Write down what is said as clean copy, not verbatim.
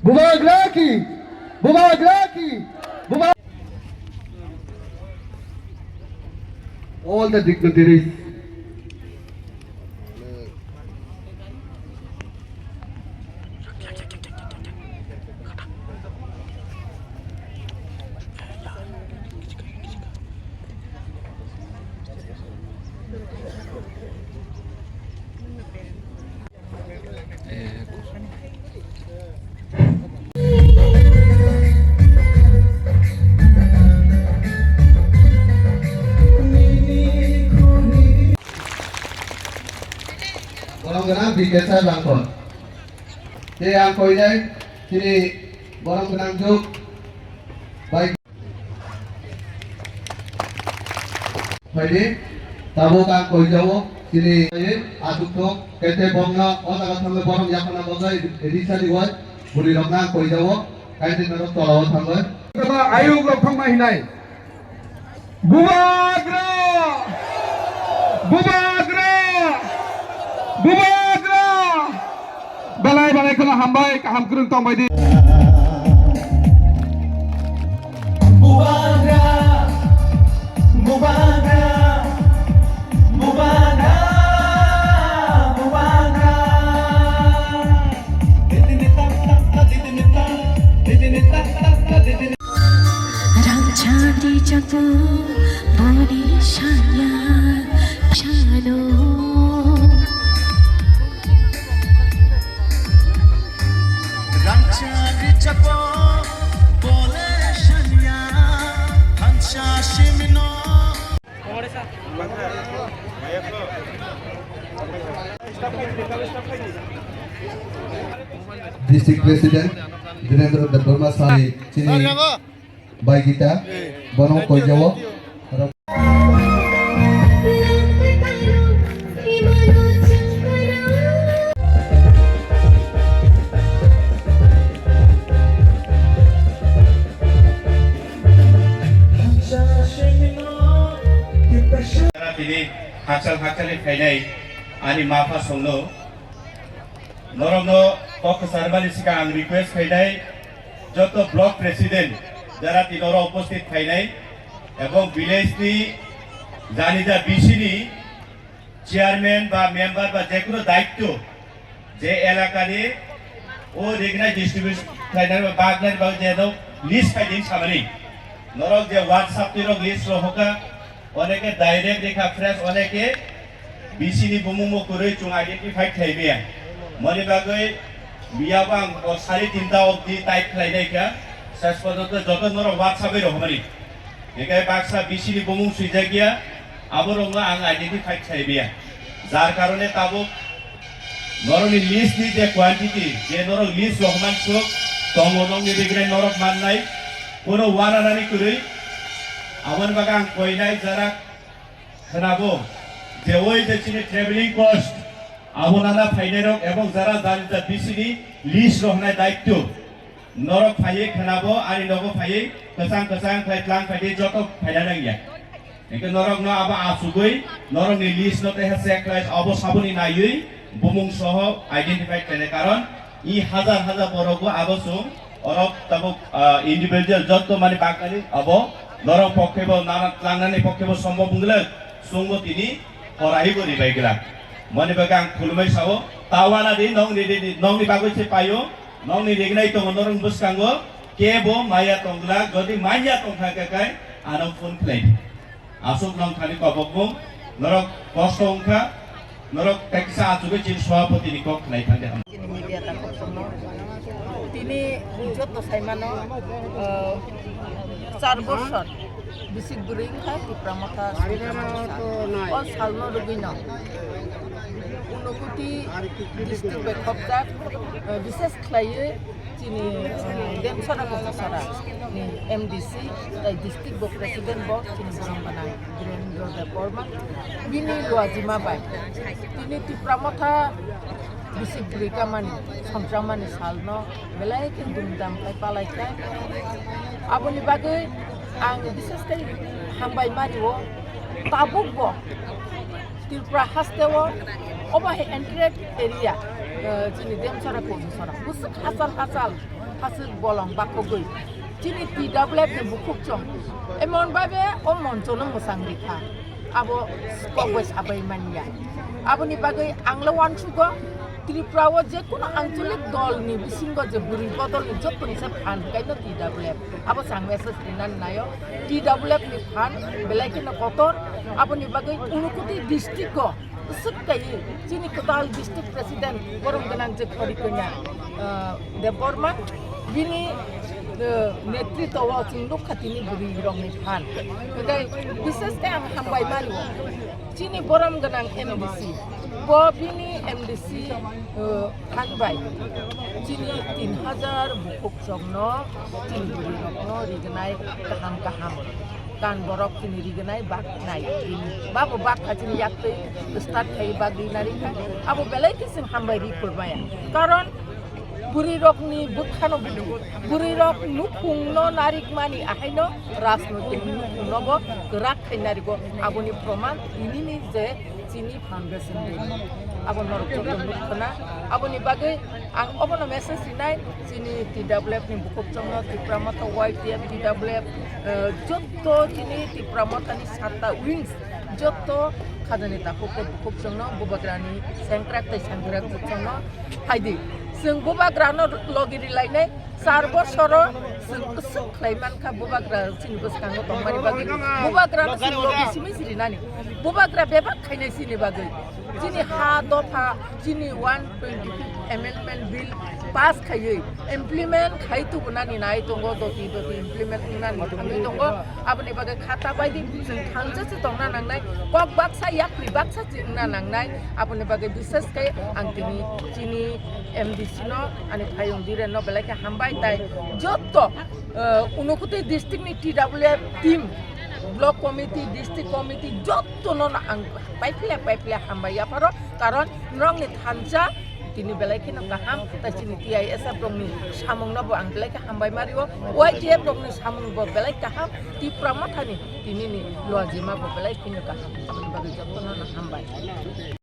Bubagraki, Bubagraki, Bubag. All the dignitaries. Borong genang di desa Bangkot. Jadi yang koi jai, sini borong genang juk, baik. Jadi tabu kang koi jawo, sini aduk tok, kete bongna, otak sampai borong yang pernah bogai edisa diwat, buri rokna koi jawo, kaiti narok tolawat sampai. Kita ayu lok thang mahinai. Bubagra, Bubagra. Bubagra balai balai kena hambai kaham kurung tong baidi Bubagra Bubagra Bubagra Bubagra Rangchandi jago boni shanya shano District President Dinendra Dharma Sari Cini Baik kita Borong koi jawo Ini hasil-hasil fainai ani mafa songno norongno pok sarbali sikang request fainai joto block president jara tinoro উপস্থিত fainai এবং village ni janida BC ni chairman ba member ba je kono daয়িত্ব je elaka ni o recognize distribution fainai ba bagnan ba je do list faidin samani norok je whatsapp tirok list rohoka অনেকে direct দেখা fresh অনেকে বিসিনি বুমুমু করে চুং identify থাইবে মনে বাগৈ বিয়াবাং ও 3:30 অবধি type খাইনাইকা শেষ পর্যন্ত যত নর হোয়াটসঅ্যাপে রহমানি একাই বাক্সা বিসিনি বুমুম সুইজা গিয়া আবরঙ্গ আং আইডেন্টিফাই থাইবে যার কারণে তাবো নরনি লিস্ট নি যে কোয়ান্টিটি যে নর লিস্ট রহমান সুক তমনং নি বিগ্রাই নরক মাননাই কোনো ওয়ানারানি কই Awan bagang koinai jarak kenabo jewoi jechini traveling cost abonana fainero ebong jara dalita bisini list rohnai daitto norok phaiye kenabo ari nogo phaiye kesang phaitlang phaide joto phaidana eke norok no aba asugoi norok ni list no te hase class abo sabuni nayui bumung soho identify kene karon I হাজার borogo abo sung orok tabuk individual joto mani bakari abo নরম পক্ষে বা নানা লাংনানি পক্ষে বা সম্ভব হলে সঙ্গ তিনি করাই করি বাইগরা মনে বাগাং খুলমাই সাও তাওয়ানা দি নংনি বাগৈছে পায়ো নংনি রেগনাই তো নরম বুসকাঙ্গো কেবো মায়া তংলা গদি মাইয়া তংখা কাকাই আনো ফোন প্লেন আসুক নং খালি কবকম নরক কষ্ট অংখা নরক টেক্সা আজুগে চিন সভাপতি নিকক নাই থাকে মিডিয়া তাকো তিনি যত সাইমানো 4 বছর বিসিক গুরিং খাই টিপ্রামতা ও সালনো রুবিনা উনকুটি ডিস্ট্রিক্ট বেখবজা বিশেষ খাইয়ে চিনি দেমসরা কসরা এমডিসি তাই ডিস্ট্রিক্ট বো প্রেসিডেন্ট বো চিনি বরমবানা বীরেন্দ্র দেব বর্মা বিনি লজিমা বাই তিনি টিপ্রামতা বিসিক গুরি কামানি সংসামানি সালনো বেলাই কিন্তু দাম পাই পালাইকা aboni bagai ang bises kali hambai mariwo tabuk bo tilpra hastewo oba he entret area jini dem sara ko sara busuk hasal pasuk bolong bakogui chini TWF ni bukuk chong emon babe o moncho no musang rikha abo kogwes abai mania abo ni bagai anglawan chugo ত্রিপুরাও যে কোনো আঞ্চলিক দল নি বিসিঙ্গ যে বুড়ি বদল নি যত নিছে ফান কাইনো TWF আবো সাংমেসেস দিনান নায়ো TWF নি ফান বেলাইকে না কতর আপনি বাগৈ উনুকুতি ডিস্ট্রিক্ট সুকাই চিনি কোতাল ডিস্ট্রিক্ট প্রেসিডেন্ট গরম গনাং যে খরি কইনা দেববর্মা বিনি নেতৃত্ব চিংলুক খাতিনি বুড়ি রংনি ফান তাই বিশেষ কে আম হামবাই মারিও চিনি গরম গনাং MDC Bini MDC Hanbai Chini 3000 bukuk jongno Chini buri rokno rigenai kaham kan borok chini rigenai bak nai babu bak chini yakte start kai bagi nari abu belai kising hambai ri kurbaya karon buri rokni bukhano buri rok nukungno narik mani ahaino rasnutik nukungno bo gerak kai nari go abuni proman ini ni je Chini Foundation Day. Abo norok joto nukana. Abo ni bagai ang obo na message sinai Chini TWF ni bukuk chongno Tipramata YPF TWF joto Chini Tipramata ni sata wings joto khadani tapuk bukuk chongno bubagrani sengkrak tai sengkrak chongno haidi sing bubagrano logiri lainai sarbo soro sing klaiman ka bubagra Chini buskango tongmani bagai bubagrano sing logi simi sirinani bubagra bebak khainai sini bagai Chini ha dofa Chini 125 amendment bill pass khayoi implement khai tu bunani nai tongo doti implement bunani thami tongo abni bagai khata baidi sing thangja chi tongna nangnai kok baksa yakri baksa chingna nangnai abni bagai bises kai angtini Chini MDC no ani phayong dire no belai ka hambai tai jotto unukuti district ni TWF team block committee district committee jotto no ang paiplia hambai ya paro karon nrong ni thanja tini belai kino kaham ta chini TISF rong ni samung no bo ang belai ka hambai mario YTF rong ni samung bo belai kaham ti pramathani tini ni loajima bo belai kino kaham abni bagai jotto no hambai